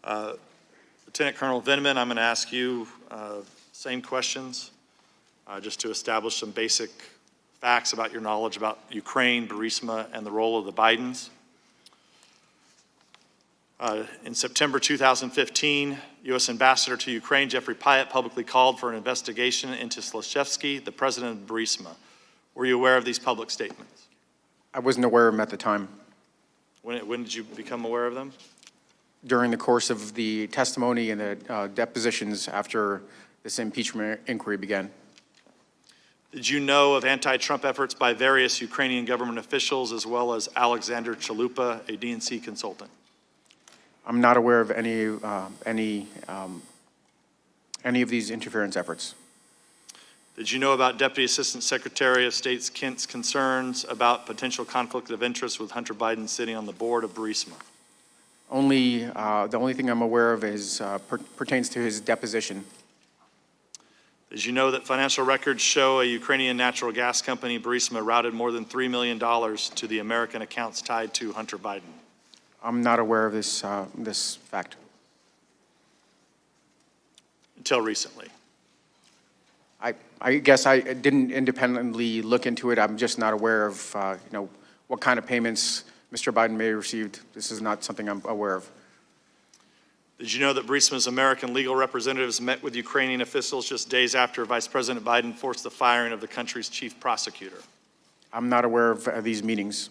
Lieutenant Colonel Vindman, I'm going to ask you same questions just to establish some basic facts about your knowledge about Ukraine, Burisma, and the role of the Bidens. In September 2015, U.S. Ambassador to Ukraine, Jeffrey Pyatt, publicly called for an investigation into Slashevsky, the president of Burisma. Were you aware of these public statements? I wasn't aware of them at the time. When did you become aware of them? During the course of the testimony and the depositions after this impeachment inquiry began. Did you know of anti-Trump efforts by various Ukrainian government officials as well as Alexander Chalupa, a DNC consultant? I'm not aware of any of these interference efforts. Did you know about Deputy Assistant Secretary of State Kent's concerns about potential conflict of interest with Hunter Biden sitting on the board of Burisma? The only thing I'm aware of is pertains to his deposition. Did you know that financial records show a Ukrainian natural gas company, Burisma, routed more than $3 million to the American accounts tied to Hunter Biden? I'm not aware of this, this fact. Until recently. I guess I didn't independently look into it. I'm just not aware of, what kind of payments Mr. Biden may have received. This is not something I'm aware of. Did you know that Burisma's American legal representatives met with Ukrainian officials just days after Vice President Biden forced the firing of the country's chief prosecutor? I'm not aware of these meetings.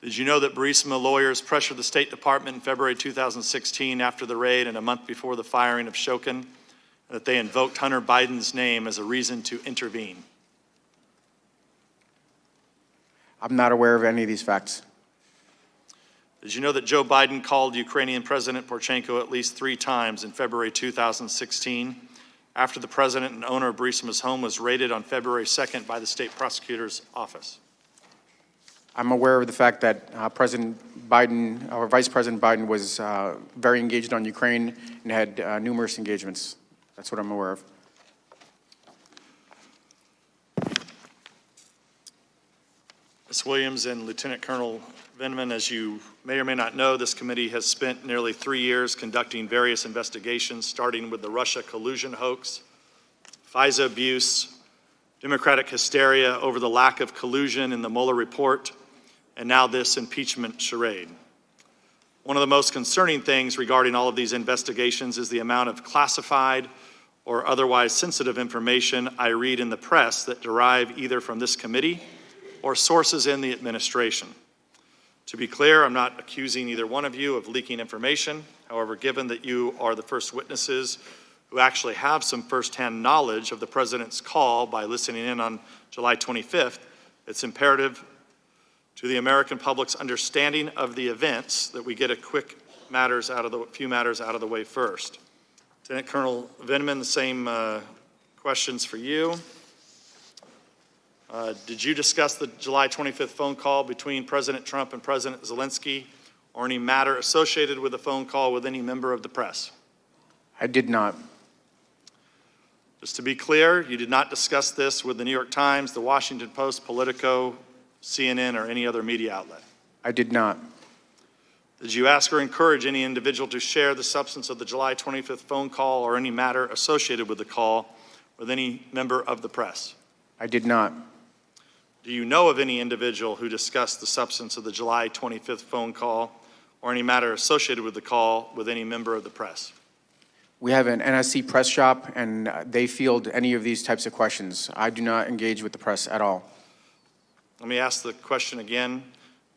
Did you know that Burisma lawyers pressured the State Department in February 2016 after the raid and a month before the firing of Shokin, and that they invoked Hunter Biden's name as a reason to intervene? I'm not aware of any of these facts. Did you know that Joe Biden called Ukrainian President Poroshenko at least 3 times in February 2016 after the president and owner of Burisma's home was raided on February 2nd by the state prosecutor's office? I'm aware of the fact that President Biden, or Vice President Biden, was very engaged on Ukraine and had numerous engagements. That's what I'm aware of. Ms. Williams and Lieutenant Colonel Vindman, as you may or may not know, this committee has spent nearly 3 years conducting various investigations, starting with the Russia collusion hoax, FISA abuse, Democratic hysteria over the lack of collusion in the Mueller report, and now this impeachment charade. One of the most concerning things regarding all of these investigations is the amount of classified or otherwise sensitive information I read in the press that derive either from this committee or sources in the administration. To be clear, I'm not accusing either one of you of leaking information. However, given that you are the first witnesses who actually have some firsthand knowledge of the president's call by listening in on July 25th, it's imperative to the American public's understanding of the events that we get a few matters out of the way first. Lieutenant Colonel Vindman, the same questions for you. Did you discuss the July 25th phone call between President Trump and President Zelensky or any matter associated with the phone call with any member of the press? I did not. Just to be clear, you did not discuss this with the New York Times, the Washington Post, Politico, CNN, or any other media outlet? I did not. Did you ask or encourage any individual to share the substance of the July 25th phone call or any matter associated with the call with any member of the press? I did not. Do you know of any individual who discussed the substance of the July 25th phone call or any matter associated with the call with any member of the press? We have an NSC press shop, and they field any of these types of questions. I do not engage with the press at all. Let me ask the question again.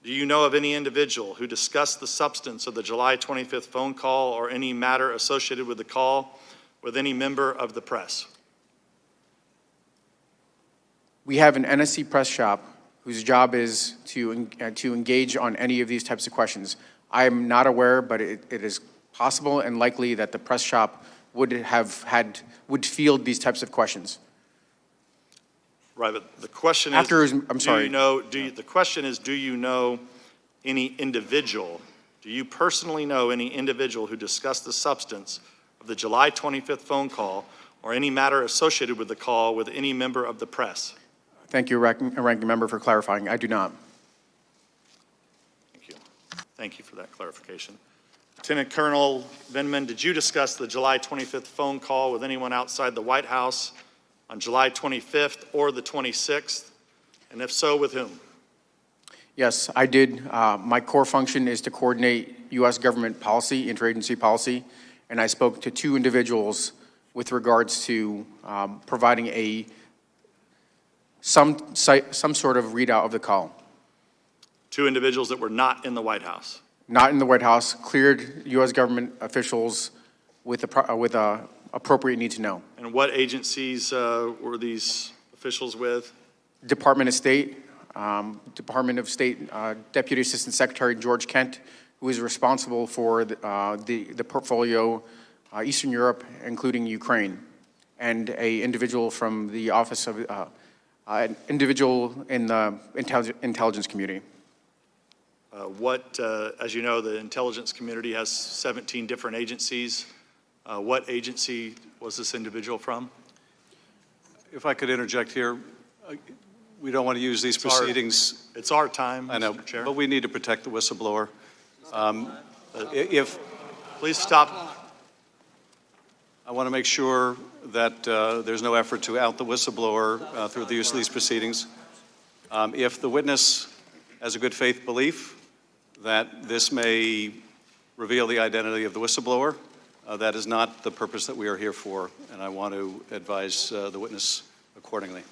Do you know of any individual who discussed the substance of the July 25th phone call or any matter associated with the call with any member of the press? We have an NSC press shop whose job is to engage on any of these types of questions. I am not aware, but it is possible and likely that the press shop would field these types of questions. Right, but the question is, the question is, do you know any individual, do you personally know any individual who discussed the substance of the July 25th phone call or any matter associated with the call with any member of the press? Thank you, Ranking Member, for clarifying. I do not. Thank you. Thank you for that clarification. Lieutenant Colonel Vindman, did you discuss the July 25th phone call with anyone outside the White House on July 25th or the 26th? And if so, with whom? Yes, I did. My core function is to coordinate U.S. government policy, interagency policy, and I spoke to two individuals with regards to providing some sort of readout of the call. Two individuals that were not in the White House. Not in the White House, cleared U.S. government officials with appropriate need to know. And what agencies were these officials with? Department of State, Deputy Assistant Secretary George Kent, who is responsible for the portfolio Eastern Europe, including Ukraine, and an individual from the office of an individual in the intelligence community. As you know, the intelligence community has 17 different agencies. What agency was this individual from? If I could interject here, we don't want to use these proceedings. It's our time, I know, Mr. Chair. but we need to protect the whistleblower. Please stop. I want to make sure that there's no effort to out the whistleblower through the use of these proceedings. If the witness has a good faith belief that this may reveal the identity of the whistleblower, that is not the purpose that we are here for, and I want to advise the witness accordingly.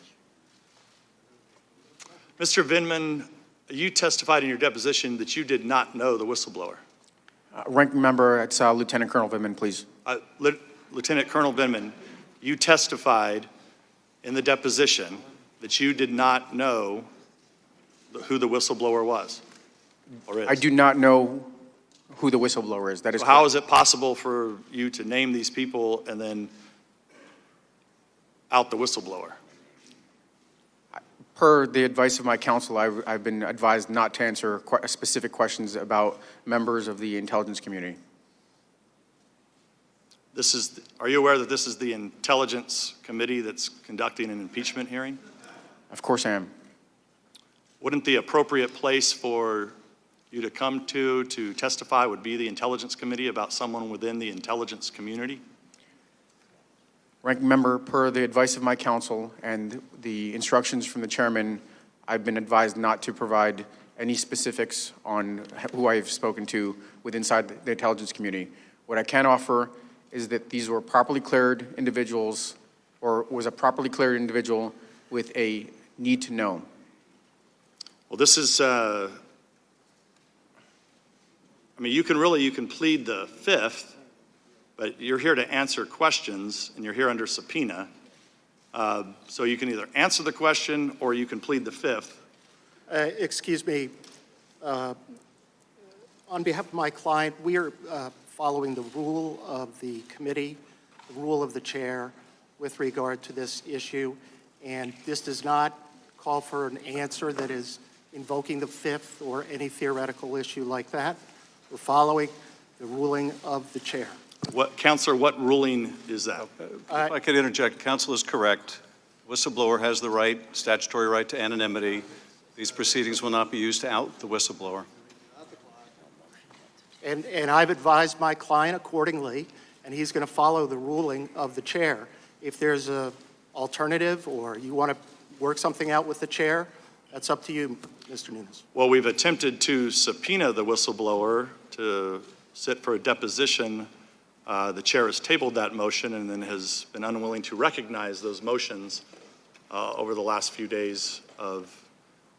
Mr. Vindman, you testified in your deposition that you did not know the whistleblower. Ranking member, it's Lieutenant Colonel Vindman, please. Lieutenant Colonel Vindman, you testified in the deposition that you did not know who the whistleblower was, or is. I do not know who the whistleblower is. That is So how correct. is it possible for you to name these people and then out the whistleblower? Per the advice of my counsel, I've been advised not to answer specific questions about members of the intelligence community. Are you aware that this is the Intelligence Committee that's conducting an impeachment hearing? Of course I am. Wouldn't the appropriate place for you to come to testify would be the Intelligence Committee about someone within the intelligence community? Ranking member, per the advice of my counsel and the instructions from the chairman, I've been advised not to provide any specifics on who I have spoken to inside the intelligence community. What I can offer is that these were properly cleared individuals, or was a properly cleared individual with a need to know. Well, this is, I mean, you can plead the fifth, but you're here to answer questions, and you're here under subpoena. So you can either answer the question or you can plead the fifth. Excuse me. On behalf of my client, we are following the rule of the committee, the rule of the chair with regard to this issue, and this does not call for an answer that is invoking the fifth or any theoretical issue like that. We're following the ruling of the chair. Counselor, what ruling is that? If I could interject, counsel is correct. Whistleblower has the right, statutory right to anonymity. These proceedings will not be used to out the whistleblower. And I've advised my client accordingly, and he's going to follow the ruling of the chair. If there's an alternative or you want to work something out with the chair, that's up to you, Mr. Nunes. Well, we've attempted to subpoena the whistleblower to sit for a deposition. The chair has tabled that motion and then has been unwilling to recognize those motions over the last few days of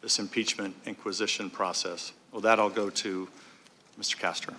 this impeachment inquisition process. Well, that I'll go to Mr. Castor.